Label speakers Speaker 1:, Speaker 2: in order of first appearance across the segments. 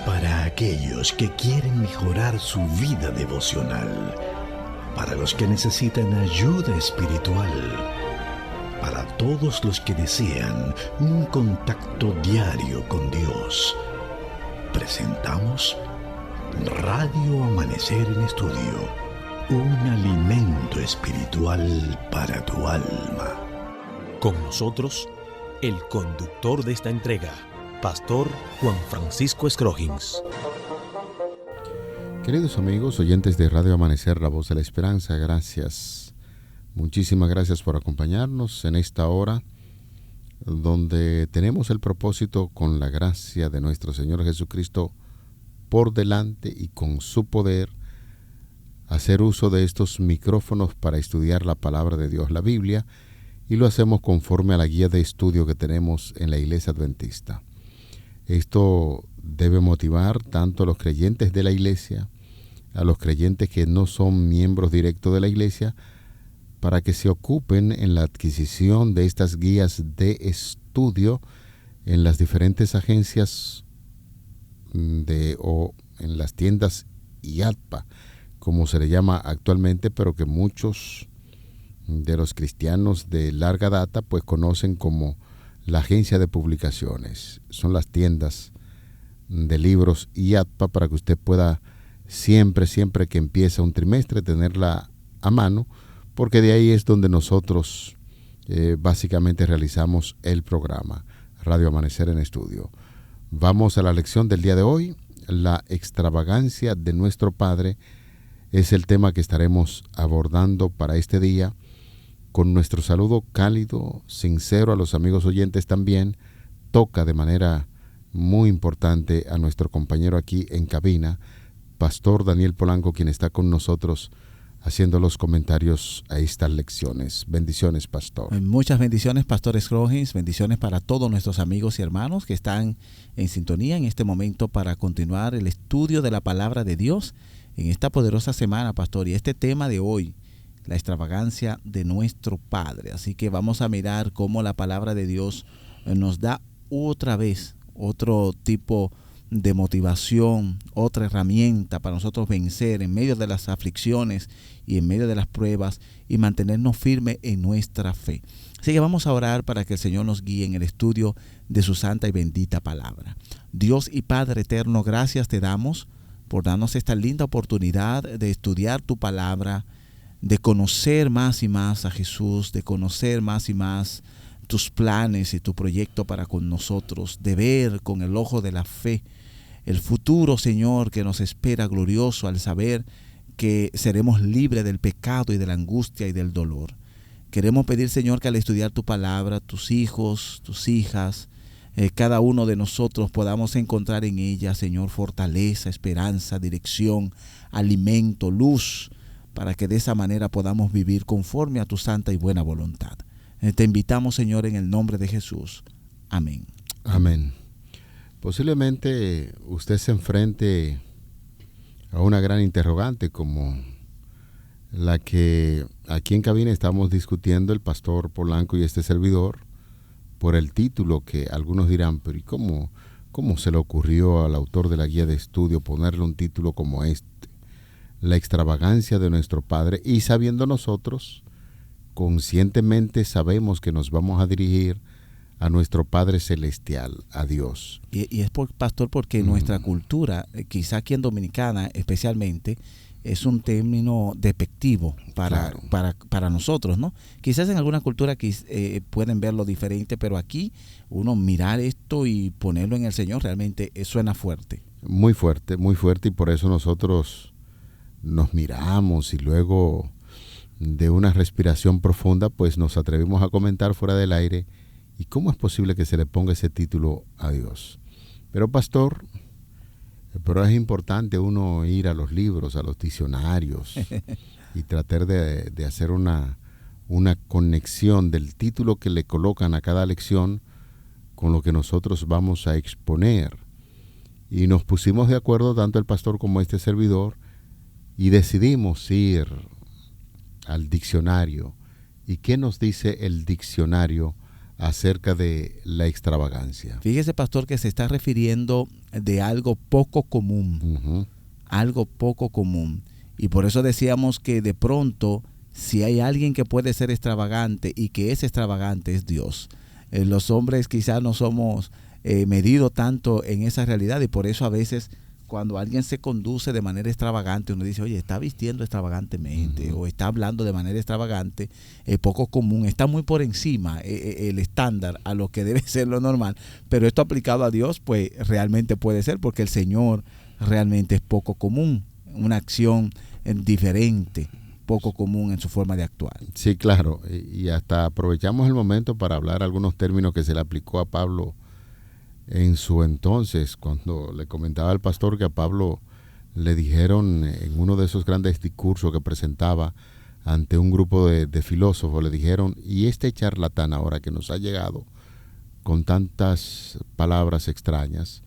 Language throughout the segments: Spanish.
Speaker 1: Para aquellos que quieren mejorar su vida devocional, para los que necesitan ayuda espiritual, para todos los que desean un contacto diario con Dios, presentamos Radio Amanecer en Estudio, un alimento espiritual para tu alma.
Speaker 2: Con nosotros, el conductor de esta entrega, Pastor Juan Francisco Scroggins.
Speaker 3: Queridos amigos, oyentes de Radio Amanecer, la voz de la esperanza, gracias. Muchísimas gracias por acompañarnos en esta hora donde tenemos el propósito, con la gracia de nuestro Señor Jesucristo por delante y con su poder, hacer uso de estos micrófonos para estudiar la palabra de Dios, la Biblia, y lo hacemos conforme a la guía de estudio que tenemos en la Iglesia Adventista. Esto debe motivar tanto a los creyentes de la Iglesia, a los creyentes que no son miembros directos de la Iglesia, para que se ocupen en la adquisición de estas guías de estudio en las diferentes agencias o en las tiendas IATPA, como se le llama actualmente, pero que muchos de los cristianos de larga data pues conocen como la agencia de publicaciones. Son las tiendas de libros IATPA, para que usted pueda siempre que empieza un trimestre tenerla a mano, porque de ahí es donde nosotros básicamente realizamos el programa Radio Amanecer en Estudio. Vamos a la lección del día de hoy. La extravagancia de nuestro Padre es el tema que estaremos abordando para este día, con nuestro saludo cálido, sincero a los amigos oyentes también. Toca de manera muy importante a nuestro compañero aquí en cabina, Pastor Daniel Polanco, quien está con nosotros haciendo los comentarios a estas lecciones. Bendiciones, Pastor.
Speaker 4: Muchas bendiciones, Pastor Scroggins. Bendiciones para todos nuestros amigos y hermanos que están en sintonía en este momento para continuar el estudio de la palabra de Dios en esta poderosa semana, Pastor. Y este tema de hoy, la extravagancia de nuestro Padre. Así que vamos a mirar cómo la palabra de Dios nos da otra vez otro tipo de motivación, otra herramienta para nosotros vencer en medio de las aflicciones y en medio de las pruebas y mantenernos firmes en nuestra fe. Así que vamos a orar para que el Señor nos guíe en el estudio de su santa y bendita palabra. Dios y Padre eterno, gracias te damos por darnos esta linda oportunidad de estudiar tu palabra, de conocer más y más a Jesús, de conocer más y más tus planes y tu proyecto para con nosotros, de ver con el ojo de la fe el futuro, Señor, que nos espera glorioso al saber que seremos libres del pecado y de la angustia y del dolor. Queremos pedir, Señor, que al estudiar tu palabra, tus hijos, tus hijas, cada uno de nosotros podamos encontrar en ella, Señor, fortaleza, esperanza, dirección, alimento, luz, para que de esa manera podamos vivir conforme a tu santa y buena voluntad. Te invitamos, Señor, en el nombre de Jesús. Amén.
Speaker 3: Amén. Posiblemente usted se enfrente a una gran interrogante como la que aquí en cabina estamos discutiendo el Pastor Polanco y este servidor, por el título que algunos dirán, pero ¿y cómo se le ocurrió al autor de la guía de estudio ponerle un título como este? La extravagancia de nuestro Padre, y sabiendo nosotros, conscientemente sabemos que nos vamos a dirigir a nuestro Padre Celestial, a Dios.
Speaker 4: Y es, Pastor, porque nuestra cultura, quizá aquí en Dominicana especialmente, es un término despectivo para nosotros, ¿no? Quizás en alguna cultura pueden verlo diferente, pero aquí uno mirar esto y ponerlo en el Señor realmente suena fuerte.
Speaker 3: Muy fuerte, y por eso nosotros nos miramos y luego de una respiración profunda pues nos atrevimos a comentar fuera del aire, ¿y cómo es posible que se le ponga ese título a Dios? Pero Pastor, es importante uno ir a los libros, a los diccionarios y tratar de hacer una conexión del título que le colocan a cada lección con lo que nosotros vamos a exponer. Y nos pusimos de acuerdo tanto el pastor como este servidor y decidimos ir al diccionario. ¿Y qué nos dice el diccionario acerca de la extravagancia.
Speaker 4: Fíjese, pastor, que se está refiriendo de algo poco común.
Speaker 3: Uh-huh.
Speaker 4: Algo poco común. Y por eso decíamos que de pronto, si hay alguien que puede ser extravagante y que es extravagante, es Dios. Los hombres quizás no somos medidos tanto en esa realidad, y por eso a veces cuando alguien se conduce de manera extravagante, uno dice, oye, está vistiendo extravagantemente, o está hablando de manera extravagante, poco común, está muy por encima el estándar a lo que debe ser lo normal. Pero esto aplicado a Dios, pues realmente puede ser, porque el Señor realmente es poco común, una acción diferente, poco común en su forma de actuar.
Speaker 3: Sí, claro, y hasta aprovechamos el momento para hablar algunos términos que se le aplicó a Pablo en su entonces, cuando le comentaba al pastor que a Pablo le dijeron en uno de esos grandes discursos que presentaba ante un grupo de filósofos, le dijeron, y este charlatán ahora que nos ha llegado con tantas palabras extrañas.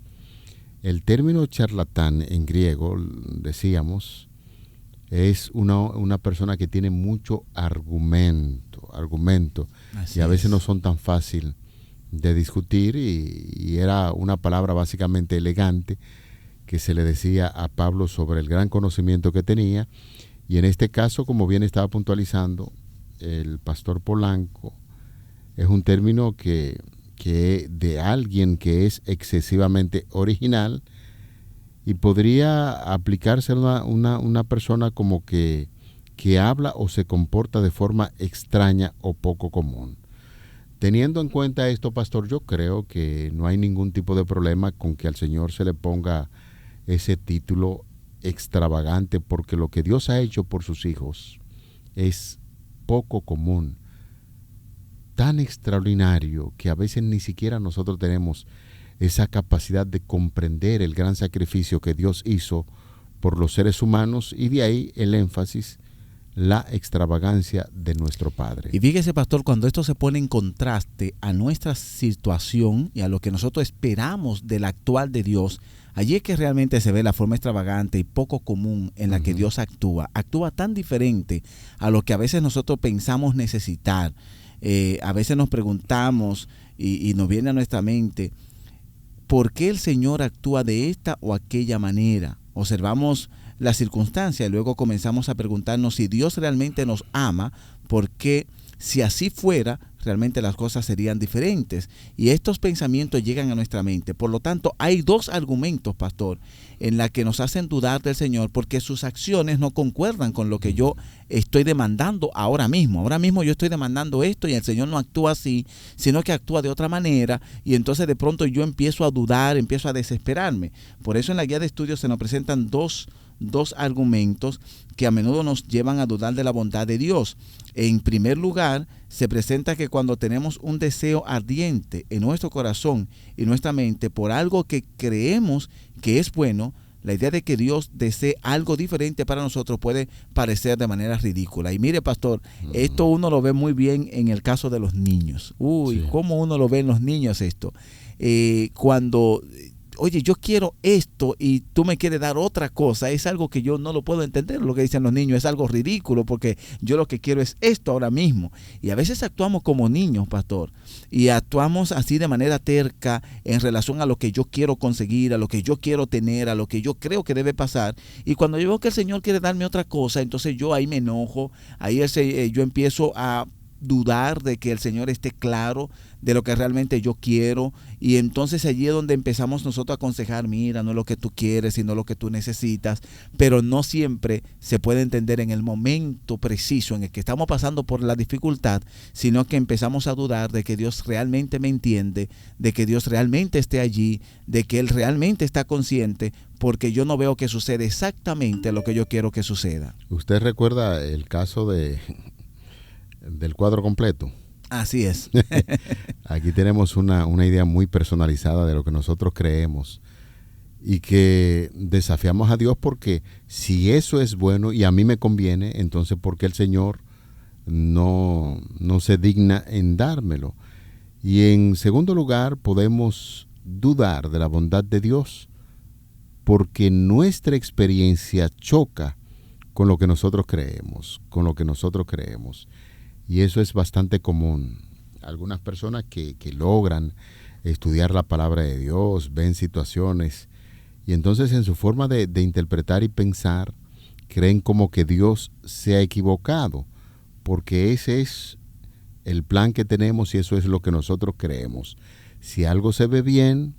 Speaker 3: El término charlatán en griego, decíamos, es una persona que tiene mucho argumento, y a veces no son tan fácil de discutir, y era una palabra básicamente elegante que se le decía a Pablo sobre el gran conocimiento que tenía. Y en este caso, como bien estaba puntualizando el pastor Polanco, es un término que de alguien que es excesivamente original, y podría aplicarse a una persona como que habla o se comporta de forma extraña o poco común. Teniendo en cuenta esto, pastor, yo creo que no hay ningún tipo de problema con que al Señor se le ponga ese título extravagante, porque lo que Dios ha hecho por sus hijos es poco común, tan extraordinario que a veces ni siquiera nosotros tenemos esa capacidad de comprender el gran sacrificio que Dios hizo por los seres humanos, y de ahí el énfasis, la extravagancia de nuestro Padre.
Speaker 4: Y fíjese, pastor, cuando esto se pone en contraste a nuestra situación y a lo que nosotros esperamos del actual de Dios, allí es que realmente se ve la forma extravagante y poco común en la que Dios actúa. Actúa tan diferente a lo que a veces nosotros pensamos necesitar. A veces nos preguntamos y nos viene a nuestra mente, ¿por qué el Señor actúa de esta o aquella manera? Observamos la circunstancia y luego comenzamos a preguntarnos si Dios realmente nos ama, porque si así fuera, realmente las cosas serían diferentes. Y estos pensamientos llegan a nuestra mente. Por lo tanto, hay dos argumentos, pastor, en la que nos hacen dudar del Señor, porque sus acciones no concuerdan con lo que yo estoy demandando ahora mismo. Ahora mismo yo estoy demandando esto y el Señor no actúa así, sino que actúa de otra manera, y entonces de pronto yo empiezo a dudar, empiezo a desesperarme. Por eso en la guía de estudios se nos presentan dos argumentos que a menudo nos llevan a dudar de la bondad de Dios. En primer lugar, se presenta que cuando tenemos un deseo ardiente en nuestro corazón y nuestra mente por algo que creemos que es bueno, la idea de que Dios desee algo diferente para nosotros puede parecer de manera ridícula. Y mire, pastor, esto uno lo ve muy bien en el caso de los niños. Sí. ¿Cómo uno lo ve en los niños esto? Cuando oye, yo quiero esto y tú me quieres dar otra cosa, es algo que yo no lo puedo entender. Lo que dicen los niños es algo ridículo, porque yo lo que quiero es esto ahora mismo. Y a veces actuamos como niños, pastor, y actuamos así de manera terca en relación a lo que yo quiero conseguir, a lo que yo quiero tener, a lo que yo creo que debe pasar. Y cuando yo veo que el Señor quiere darme otra cosa, entonces yo ahí me enojo, ahí yo empiezo a dudar de que el Señor esté claro de lo que realmente yo quiero, y entonces allí es donde empezamos nosotros a aconsejar, mira, no es lo que tú quieres, sino lo que tú necesitas, pero no siempre se puede entender en el momento preciso en el que estamos pasando por la dificultad, sino que empezamos a dudar de que Dios realmente me entiende, de que Dios realmente esté allí, de que Él realmente está consciente, porque yo no veo que sucede exactamente lo que yo quiero que suceda.
Speaker 3: ¿Usted recuerda el caso del cuadro completo?
Speaker 4: Así es.
Speaker 3: Aquí tenemos una idea muy personalizada de lo que nosotros creemos, y que desafiamos a Dios, porque si eso es bueno y a mí me conviene, entonces ¿por qué el Señor no se digna en dármelo? Y en segundo lugar, podemos dudar de la bondad de Dios porque nuestra experiencia choca con lo que nosotros creemos, Y eso es bastante común. algunas personas que logran estudiar la palabra de Dios, ven situaciones, y entonces en su forma de interpretar y pensar, creen como que Dios se ha equivocado, porque ese es el plan que tenemos y eso es lo que nosotros creemos. Si algo se ve bien,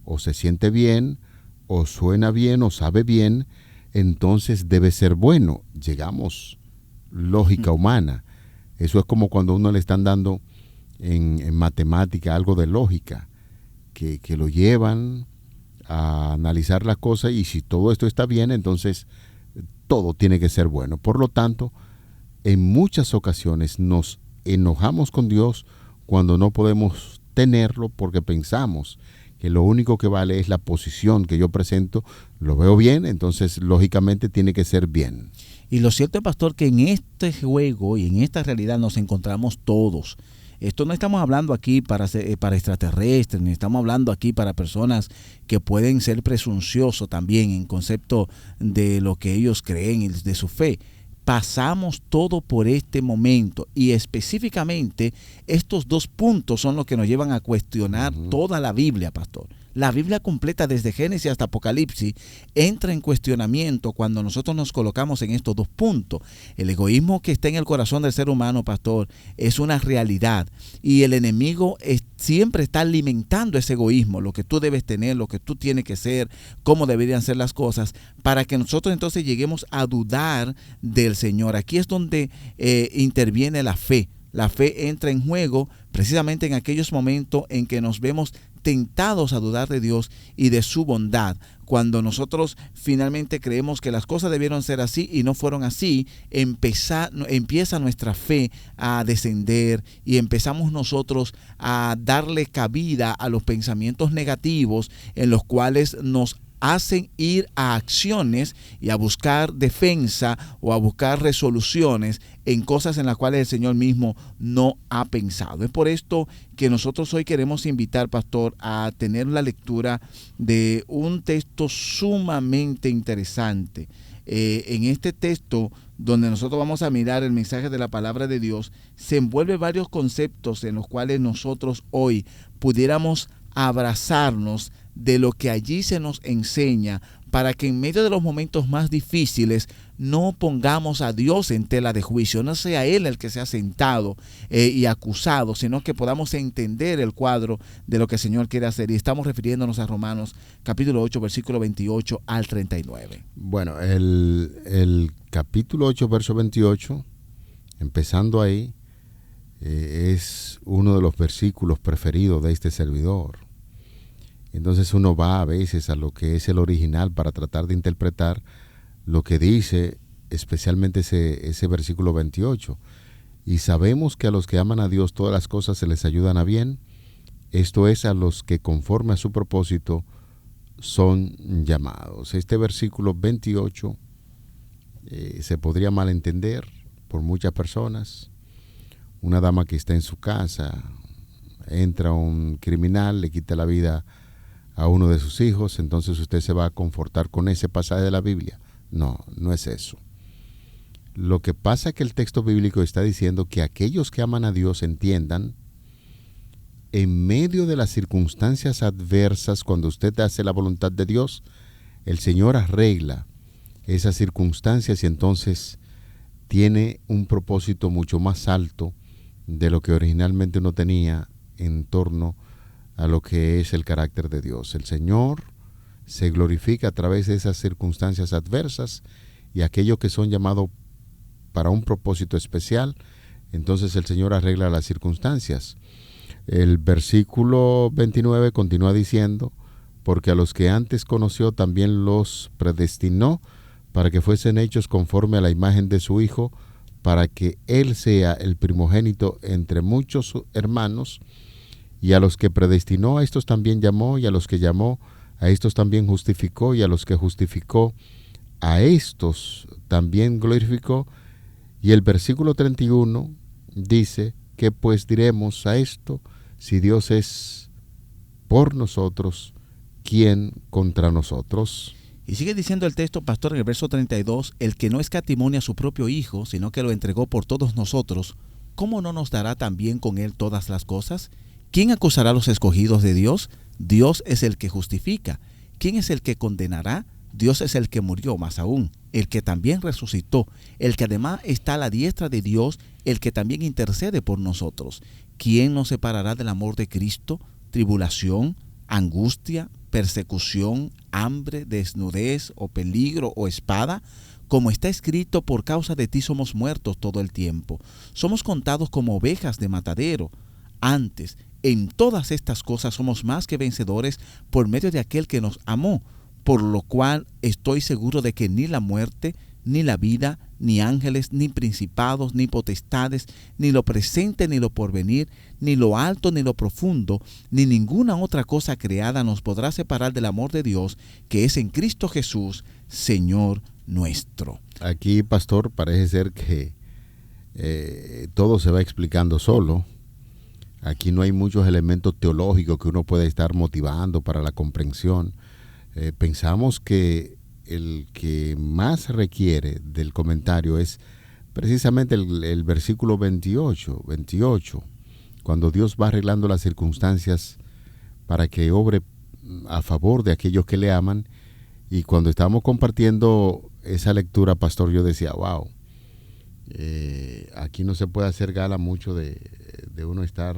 Speaker 3: o se siente bien, o suena bien, o sabe bien, entonces debe ser bueno. Llegamos lógica humana. Eso es como cuando uno le están dando en matemática algo de lógica, que lo llevan a analizar las cosas y si todo esto está bien, entonces todo tiene que ser bueno. Por lo tanto, en muchas ocasiones nos enojamos con Dios cuando no podemos tenerlo porque pensamos que lo único que vale es la posición que yo presento. Lo veo bien, entonces lógicamente tiene que ser bien.
Speaker 4: Y lo cierto es, pastor, que en este juego y en esta realidad nos encontramos todos. Esto no estamos hablando aquí para extraterrestres, ni estamos hablando aquí para personas que pueden ser presunciosos también en concepto de lo que ellos creen y de su fe. Pasamos todo por este momento y específicamente estos dos puntos son los que nos llevan a cuestionar toda la Biblia, pastor. La Biblia completa desde Génesis hasta Apocalipsis entra en cuestionamiento cuando nosotros nos colocamos en estos dos puntos. El egoísmo que está en el corazón del ser humano, pastor, es una realidad y el enemigo siempre está alimentando ese egoísmo, lo que tú debes tener, lo que tú tienes que ser, cómo deberían ser las cosas, para que nosotros entonces lleguemos a dudar del Señor. Aquí es donde interviene la fe. La fe entra en juego precisamente en aquellos momentos en que nos vemos tentados a dudar de Dios y de su bondad. Cuando nosotros finalmente creemos que las cosas debieron ser así y no fueron así, empieza nuestra fe a descender y empezamos nosotros a darle cabida a los pensamientos negativos en los cuales nos hacen ir a acciones y a buscar defensa o a buscar resoluciones en cosas en las cuales el Señor mismo no ha pensado. Es por esto que nosotros hoy queremos invitar, pastor, a tener la lectura de un texto sumamente interesante. En este texto, donde nosotros vamos a mirar el mensaje de la palabra de Dios, se envuelve varios conceptos en los cuales nosotros hoy pudiéramos abrazarnos de lo que allí se nos enseña, para que en medio de los momentos más difíciles no pongamos a Dios en tela de juicio, no sea Él el que sea sentado y acusado, sino que podamos entender el cuadro de lo que el Señor quiere hacer. Y estamos refiriéndonos a Romanos capítulo 8, versículo 28 al 39.
Speaker 3: Bueno, el capítulo 8, verso 28, empezando ahí, es uno de los versículos preferidos de este servidor. Entonces uno va a veces a lo que es el original para tratar de interpretar lo que dice especialmente ese versículo 28. Y sabemos que a los que aman a Dios todas las cosas se les ayudan a bien. Esto es, a los que conforme a su propósito son llamados. Este versículo 28 se podría malentender por muchas personas. Una dama que está en su casa, entra un criminal, le quita la vida a uno de sus hijos, entonces usted se va a confortar con ese pasaje de la Biblia. No, no es eso. Lo que pasa es que el texto bíblico está diciendo que aquellos que aman a Dios entiendan, en medio de las circunstancias adversas, cuando usted hace la voluntad de Dios, el Señor arregla esas circunstancias y entonces tiene un propósito mucho más alto de lo que originalmente uno tenía en torno a lo que es el carácter de Dios. El Señor se glorifica a través de esas circunstancias adversas y aquellos que son llamados para un propósito especial, entonces el Señor arregla las circunstancias. El versículo 29 continúa diciendo, porque a los que antes conoció también los predestinó para que fuesen hechos conforme a la imagen de su Hijo, para que Él sea el primogénito entre muchos hermanos. Y a los que predestinó, a estos también llamó, y a los que llamó, a estos también justificó, y a los que justificó, a estos también glorificó. Y el versículo 31 dice, ¿qué pues diremos a esto? Si Dios es por nosotros, ¿quién contra nosotros?
Speaker 4: Y sigue diciendo el texto, pastor, en el verso 32, el que no escatimó a su propio Hijo, sino que lo entregó por todos nosotros, ¿cómo no nos dará también con Él todas las cosas? ¿Quién acusará a los escogidos de Dios? Dios es el que justifica. ¿Quién es el que condenará? Dios es el que murió, más aún, el que también resucitó, el que además está a la diestra de Dios, el que también intercede por nosotros. ¿Quién nos separará del amor de Cristo? ¿Tribulación, angustia, persecución, hambre, desnudez o peligro o espada? Como está escrito, por causa de ti somos muertos todo el tiempo. Somos contados como ovejas de matadero. Antes, en todas estas cosas somos más que vencedores por medio de aquel que nos amó. Por lo cual estoy seguro de que ni la muerte, ni la vida, ni ángeles, ni principados, ni potestades, ni lo presente, ni lo porvenir, ni lo alto, ni lo profundo, ni ninguna otra cosa creada nos podrá separar del amor de Dios, que es en Cristo Jesús, Señor nuestro.
Speaker 3: Aquí, pastor, parece ser que todo se va explicando solo. Aquí no hay muchos elementos teológicos que uno pueda estar motivando para la comprensión. Pensamos que el que más requiere del comentario es precisamente el versículo 28, cuando Dios va arreglando las circunstancias para que obre a favor de aquellos que le aman. Y cuando estábamos compartiendo esa lectura, pastor, yo decía, wow, aquí no se puede hacer gala mucho de uno estar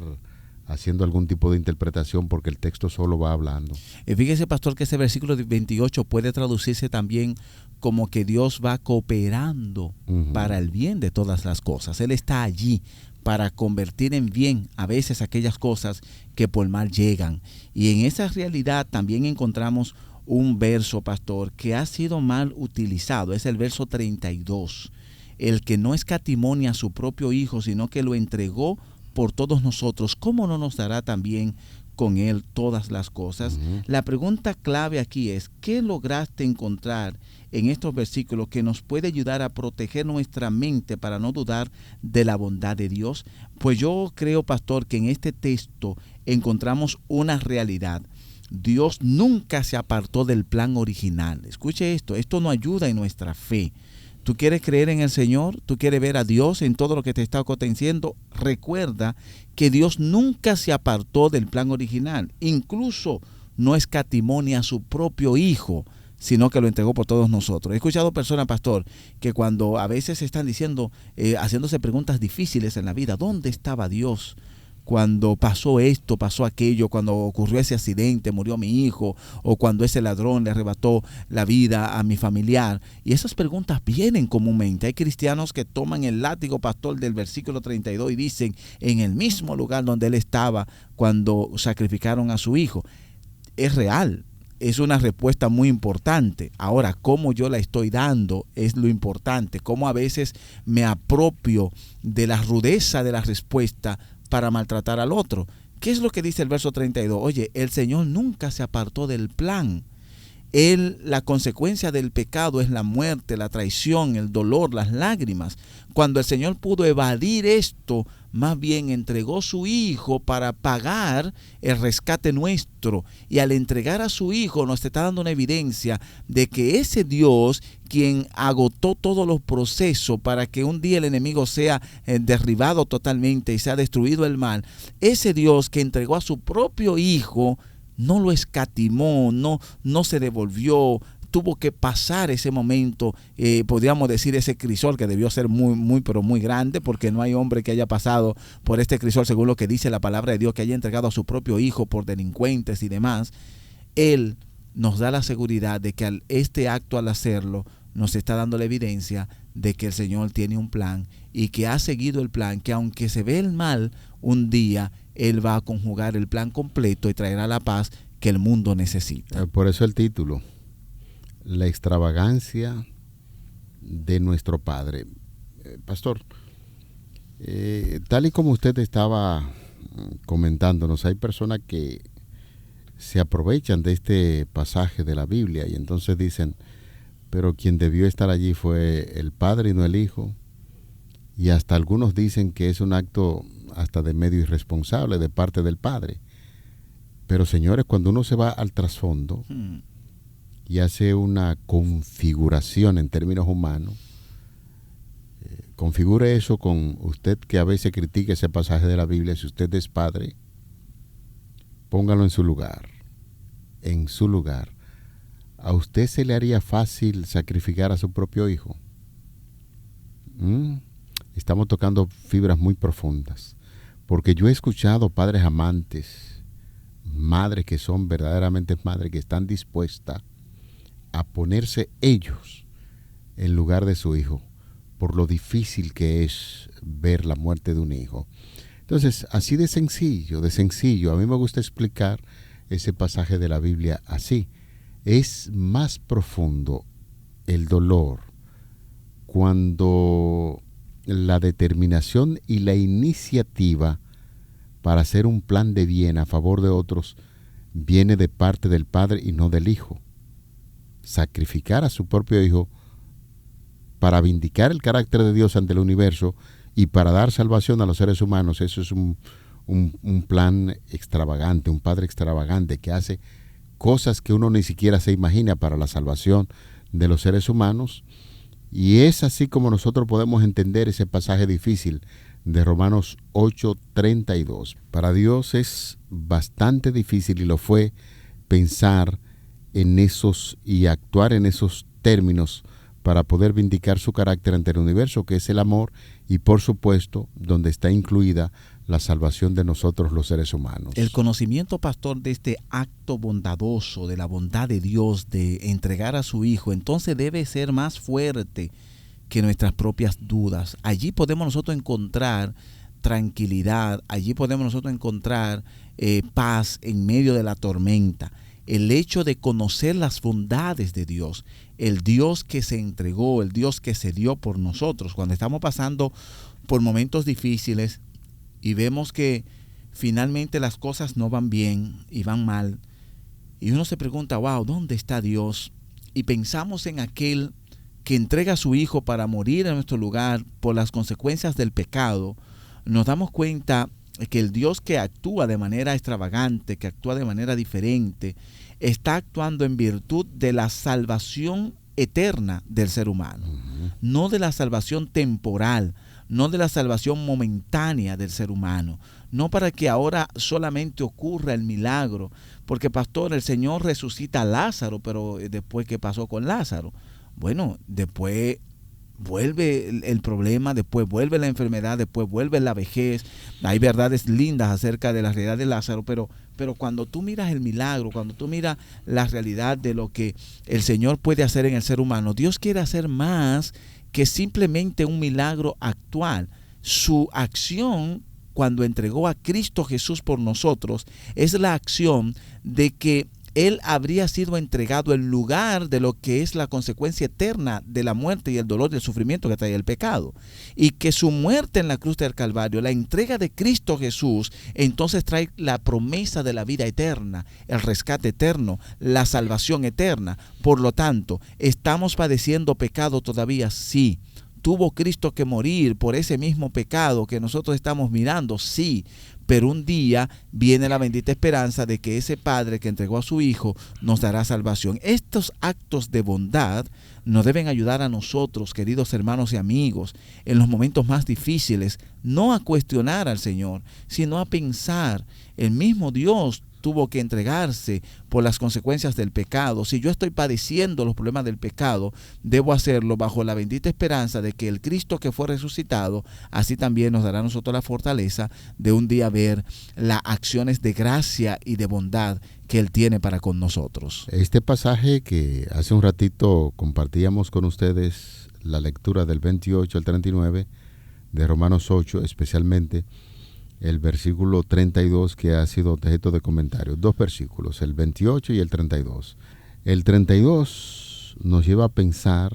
Speaker 3: haciendo algún tipo de interpretación, porque el texto solo va hablando.
Speaker 4: Fíjese, pastor, que ese versículo 28 puede traducirse también como que Dios va cooperando para el bien de todas las cosas. Él está allí para convertir en bien a veces aquellas cosas que por mal llegan. Y en esa realidad también encontramos un verso, pastor, que ha sido mal utilizado. Es el verso 32. El que no escatimó ni a su propio Hijo, sino que lo entregó por todos nosotros, ¿cómo no nos dará también con Él todas las cosas? La pregunta clave aquí es, ¿qué lograste encontrar en estos versículos que nos puede ayudar a proteger nuestra mente para no dudar de la bondad de Dios? Pues yo creo, pastor, que en este texto encontramos una realidad. Dios nunca se apartó del plan original. Escuche esto nos ayuda en nuestra fe. ¿Tú quieres creer en el Señor? ¿Tú quieres ver a Dios en todo lo que te está aconteciendo? Recuerda que Dios nunca se apartó del plan original. Incluso no escatimó ni a su propio Hijo, sino que lo entregó por todos nosotros. He escuchado personas, pastor, que cuando a veces están diciendo, haciéndose preguntas difíciles en la vida, ¿dónde estaba Dios cuando pasó esto, pasó aquello, cuando ocurrió ese accidente, murió mi hijo, o cuando ese ladrón le arrebató la vida a mi familiar? Y esas preguntas vienen comúnmente. Hay cristianos que toman el látigo, pastor, del versículo 32 y dicen, en el mismo lugar donde él estaba cuando sacrificaron a su hijo. Es real. Es una respuesta muy importante. Ahora, cómo yo la estoy dando es lo importante. Cómo a veces me apropio de la rudeza de la respuesta para maltratar al otro. ¿Qué es lo que dice el verso 32? Oye, el Señor nunca se apartó del plan. La consecuencia del pecado es la muerte, la traición, el dolor, las lágrimas. Cuando el Señor pudo evadir esto, más bien entregó su Hijo para pagar el rescate nuestro. Y al entregar a su Hijo nos está dando una evidencia de que ese Dios, quien agotó todos los procesos para que un día el enemigo sea derribado totalmente y sea destruido el mal, ese Dios que entregó a su propio Hijo, no lo escatimó, no se devolvió, tuvo que pasar ese momento, podríamos decir ese crisol que debió ser muy, pero muy grande, porque no hay hombre que haya pasado por este crisol, según lo que dice la palabra de Dios, que haya entregado a su propio Hijo por delincuentes y demás. Él nos da la seguridad de que este acto, al hacerlo, nos está dando la evidencia de que el Señor tiene un plan y que ha seguido el plan, que aunque se ve el mal, un día Él va a conjugar el plan completo y traerá la paz que el mundo necesita.
Speaker 3: Por eso el título, la extravagancia de nuestro Padre. Pastor, tal y como usted estaba comentándonos, hay personas que se aprovechan de este pasaje de la Biblia y entonces dicen, pero quien debió estar allí fue el Padre y no el Hijo. Y hasta algunos dicen que es un acto hasta de medio irresponsable de parte del Padre. Pero señores, cuando uno se va al trasfondo y hace una configuración en términos humanos, Configure eso con usted que a veces critica ese pasaje de la Biblia. Si usted es padre, póngalo en su lugar. En su lugar. ¿A usted se le haría fácil sacrificar a su propio hijo? Estamos tocando fibras muy profundas. Porque yo he escuchado padres amantes, madres que son verdaderamente madres, que están dispuestas a ponerse ellos en lugar de su hijo, por lo difícil que es ver la muerte de un hijo. Entonces, así de sencillo, a mí me gusta explicar ese pasaje de la Biblia así. Es más profundo el dolor cuando la determinación y la iniciativa para hacer un plan de bien a favor de otros viene de parte del padre y no del hijo. Sacrificar a su propio hijo para vindicar el carácter de Dios ante el universo y para dar salvación a los seres humanos, eso es un plan extravagante, un padre extravagante que hace cosas que uno ni siquiera se imagina para la salvación de los seres humanos. Y es así como nosotros podemos entender ese pasaje difícil de Romanos 8:32. Para Dios es bastante difícil, y lo fue, pensar en esos y actuar en esos términos para poder vindicar su carácter ante el universo, que es el amor, y por supuesto donde está incluida la salvación de nosotros los seres humanos.
Speaker 4: El conocimiento, pastor, de este acto bondadoso, de la bondad de Dios, de entregar a su Hijo, entonces debe ser más fuerte que nuestras propias dudas. Allí podemos nosotros encontrar tranquilidad, allí podemos nosotros encontrar paz en medio de la tormenta. El hecho de conocer las bondades de Dios, el Dios que se entregó, el Dios que se dio por nosotros, cuando estamos pasando por momentos difíciles y vemos que finalmente las cosas no van bien y van mal, y uno se pregunta, wow, ¿dónde está Dios? Y pensamos en aquel que entrega a su Hijo para morir en nuestro lugar por las consecuencias del pecado, nos damos cuenta que el Dios que actúa de manera extravagante, que actúa de manera diferente, está actuando en virtud de la salvación eterna del ser humano, no de la salvación temporal, no de la salvación momentánea del ser humano, no para que ahora solamente ocurra el milagro, porque pastor, el Señor resucita a Lázaro, pero después, ¿qué pasó con Lázaro? Bueno, después vuelve el problema, después vuelve la enfermedad, después vuelve la vejez. Hay verdades lindas acerca de la realidad de Lázaro, pero cuando tú miras el milagro, cuando tú miras la realidad de lo que el Señor puede hacer en el ser humano, Dios quiere hacer más que simplemente un milagro actual. Su acción cuando entregó a Cristo Jesús por nosotros es la acción de que Él habría sido entregado en lugar de lo que es la consecuencia eterna de la muerte y el dolor y el sufrimiento que trae el pecado. Y que su muerte en la cruz del Calvario, la entrega de Cristo Jesús, entonces trae la promesa de la vida eterna, el rescate eterno, la salvación eterna. Por lo tanto, ¿estamos padeciendo pecado todavía? Sí. ¿Tuvo Cristo que morir por ese mismo pecado que nosotros estamos mirando? Sí. Pero un día viene la bendita esperanza de que ese Padre que entregó a su Hijo nos dará salvación. Estos actos de bondad nos deben ayudar a nosotros, queridos hermanos y amigos, en los momentos más difíciles, no a cuestionar al Señor, sino a pensar, el mismo Dios tuvo que entregarse por las consecuencias del pecado. Si yo estoy padeciendo los problemas del pecado, debo hacerlo bajo la bendita esperanza de que el Cristo que fue resucitado, así también nos dará a nosotros la fortaleza de un día ver las acciones de gracia y de bondad que Él tiene para con nosotros.
Speaker 3: Este pasaje que hace un ratito compartíamos con ustedes, la lectura del 28 al 39 de Romanos 8, especialmente el versículo 32 que ha sido objeto de comentarios. Dos versículos, el 28 y el 32. El 32 nos lleva a pensar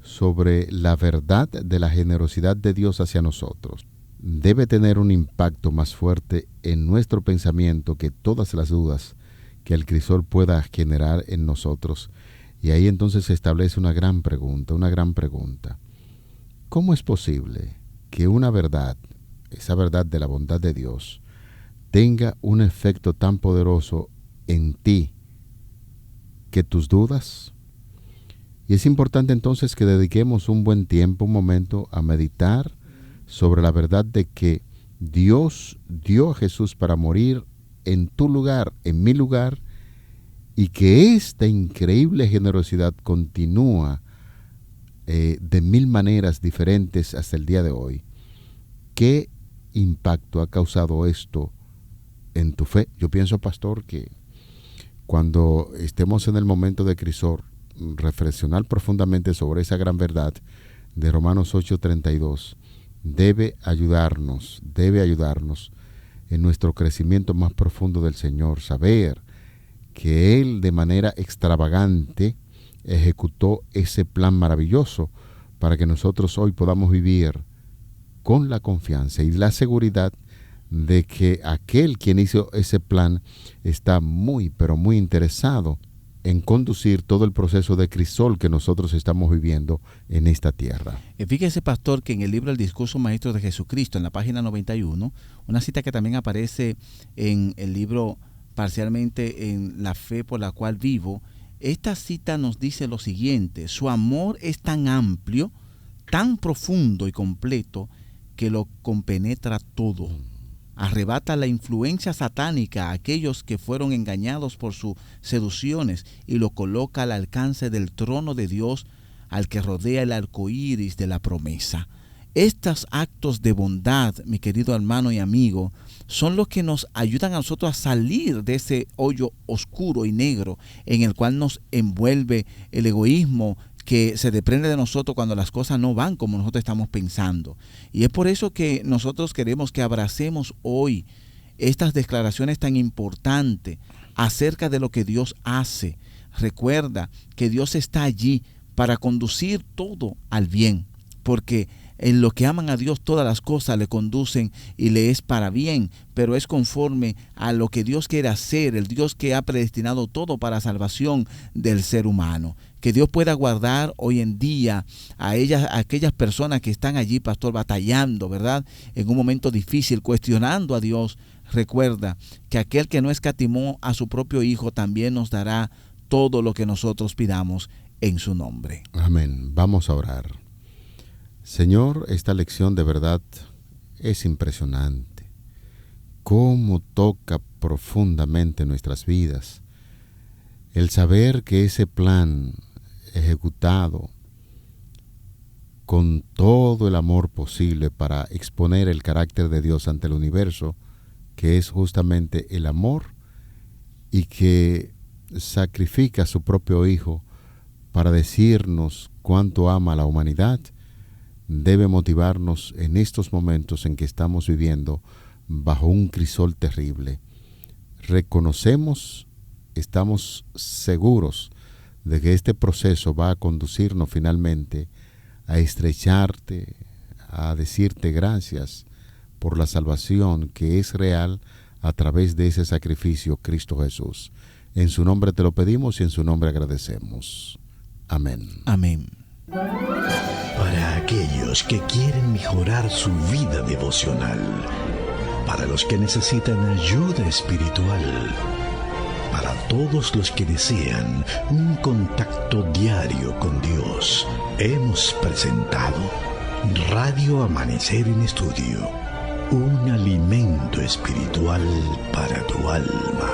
Speaker 3: sobre la verdad de la generosidad de Dios hacia nosotros. Debe tener un impacto más fuerte en nuestro pensamiento que todas las dudas que el crisol pueda generar en nosotros. Y ahí entonces se establece una gran pregunta. ¿Cómo es posible que una verdad, esa verdad de la bondad de Dios, tenga un efecto tan poderoso en ti que tus dudas, Y es importante entonces que dediquemos un buen tiempo, un momento, a meditar sobre la verdad de que Dios dio a Jesús para morir en tu lugar, en mi lugar, y que esta increíble generosidad continúa de mil maneras diferentes hasta el día de hoy. ¿Qué impacto ha causado esto en tu fe? Yo pienso, pastor, que cuando estemos en el momento de crisor, reflexionar profundamente sobre esa gran verdad de Romanos 8:32 debe ayudarnos en nuestro crecimiento más profundo del Señor, saber que Él de manera extravagante ejecutó ese plan maravilloso para que nosotros hoy podamos vivir con la confianza y la seguridad de que aquel quien hizo ese plan está muy, pero muy interesado en conducir todo el proceso de crisol que nosotros estamos viviendo en esta tierra.
Speaker 4: Fíjese, pastor, que en el libro El Discurso Maestro de Jesucristo, en la página 91, una cita que también aparece en el libro parcialmente en La Fe por la Cual Vivo, esta cita nos dice lo siguiente: su amor es tan amplio, tan profundo y completo, que lo compenetra todo. Arrebata la influencia satánica a aquellos que fueron engañados por sus seducciones y lo coloca al alcance del trono de Dios, al que rodea el arco iris de la promesa. Estos actos de bondad, mi querido hermano y amigo, son los que nos ayudan a nosotros a salir de ese hoyo oscuro y negro en el cual nos envuelve el egoísmo que se desprende de nosotros cuando las cosas no van como nosotros estamos pensando. Y es por eso que nosotros queremos que abracemos hoy estas declaraciones tan importantes acerca de lo que Dios hace. Recuerda que Dios está allí para conducir todo al bien, porque en lo que aman a Dios todas las cosas le conducen y le es para bien, pero es conforme a lo que Dios quiere hacer, el Dios que ha predestinado todo para salvación del ser humano. Que Dios pueda guardar hoy en día a aquellas personas que están allí, pastor, batallando, ¿verdad? En un momento difícil, cuestionando a Dios. Recuerda que aquel que no escatimó a su propio Hijo también nos dará todo lo que nosotros pidamos en su nombre.
Speaker 3: Amén. Vamos a orar. Señor, esta lección de verdad es impresionante. Cómo toca profundamente nuestras vidas. El saber que ese plan ejecutado con todo el amor posible para exponer el carácter de Dios ante el universo, que es justamente el amor, y que sacrifica a su propio Hijo para decirnos cuánto ama a la humanidad, debe motivarnos en estos momentos en que estamos viviendo bajo un crisol terrible. Reconocemos, estamos seguros de que este proceso va a conducirnos finalmente a estrecharte, a decirte gracias por la salvación que es real a través de ese sacrificio, Cristo Jesús. En su nombre te lo pedimos y en su nombre agradecemos. Amén.
Speaker 4: Amén.
Speaker 1: Para aquellos que quieren mejorar su vida devocional, para los que necesitan ayuda espiritual, para todos los que desean un contacto diario con Dios, hemos presentado Radio Amanecer en Estudio, un alimento espiritual para tu alma.